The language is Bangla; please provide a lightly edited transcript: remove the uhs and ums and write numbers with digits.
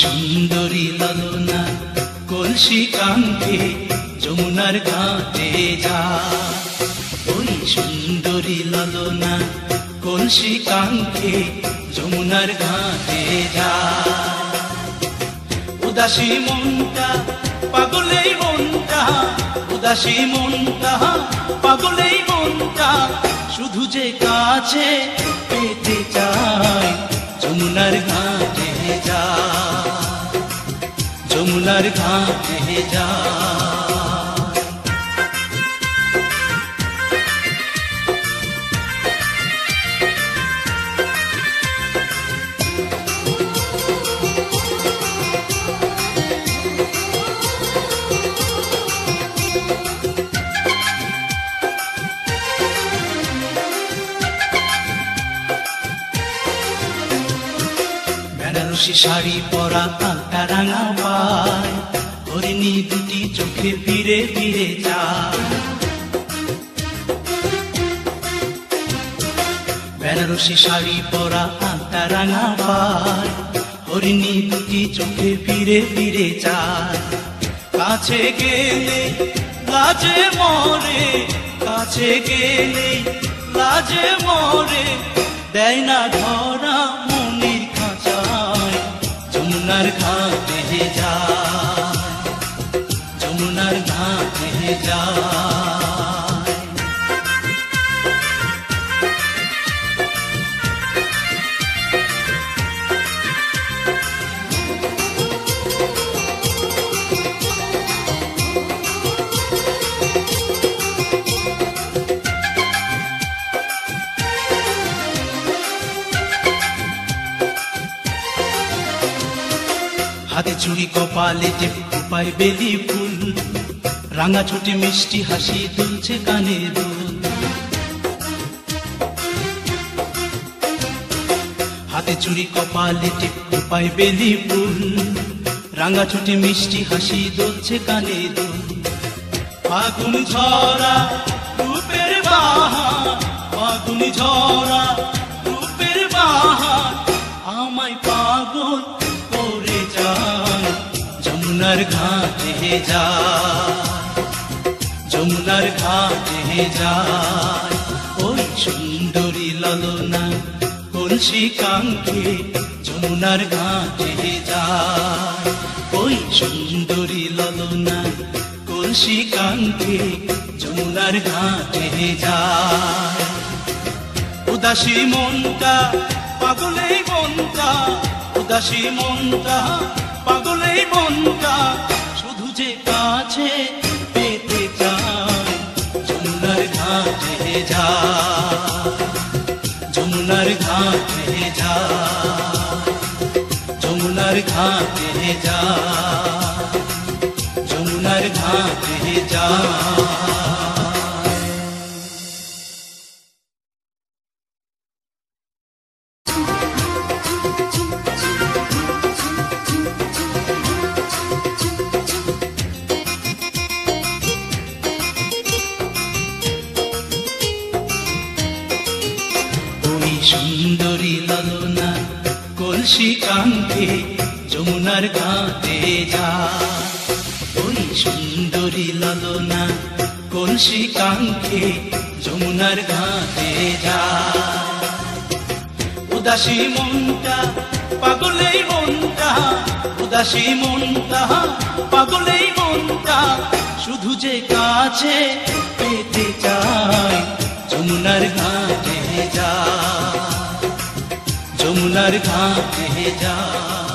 সুন্দরী লালনা কলসি কাঙ্ক্ষে যমুনার ঘাটে যা। ওই সুন্দরী লালনা কলসি কাঙ্ক্ষে যমুনার ঘাটে যা। উদাসী মনটা পাগলেই মনটা, উদাসী মনটা পাগলেই মনটা, শুধু যে কাছে পেতে চায় যমুনার ঘাটে যা, যমুনার ঘাটে যা। বেনারসি শাড়ি পরা আলতা রাঙা পায়, হরিণী দুটি চোখে ফিরে ফিরে যায়। বেনারসি শাড়ি পরা আলতা রাঙা পায়, হরিণী দুটি চোখে ফিরে ফিরে যায়। কাছে গেলে লাজে মরে, কাছে গেলে লাজে মরে, দেয় না ধরা মনির খাঁচায় যমুনার ঘাটে যায়, যমুনার ঘাটে যায়। হাতে চুড়ি কপালে টিপ পায় বেলি ফুল, রাঙা ছোটে মিষ্টি হাসি দুলছে কানে দুল। হাতে চুড়ি কপালে টিপ পায় বেলি ফুল, রাঙা ছোটে মিষ্টি হাসি দুলছে কানে দুল। ফাগুন ঝরা রূপের বাহার, ফাগুন ঝরা রূপের বাহার, আমায় পাগল করে যায় যমুনার ঘাটে যায়, যমুনার ঘাটে যায়। ওই সুন্দরী লালনা কলসি কাঙ্ক্ষে যমুনার ঘাটে যায়। ওই সুন্দরী লালনা কলসি কাঙ্ক্ষে যমুনার ঘাটে যায়। উদাসী মনটা পাগলেই মনটা, উদাসী মনটা পাগলেই মনটা, শুধু যে কাছে পেতে চায় যমুনার ঘাটে যায়, যমুনার ঘাটে যায়, যমুনার ঘাটে যায়, যমুনার ঘাটে যায়। সুন্দরী লালনা কলসি কাঙ্ক্ষে যমুনার ঘাটে যায়। ওই সুন্দরী লালনা কলসি কাঙ্ক্ষে যমুনার ঘাটে যায়। উদাসী মনটা পাগলেই মনটা, উদাসী মনটা পাগলেই মনটা, শুধু যে কাছে পেতে চায় যমুনার ঘাটে যায়, যমুনার ঘাটে যায়।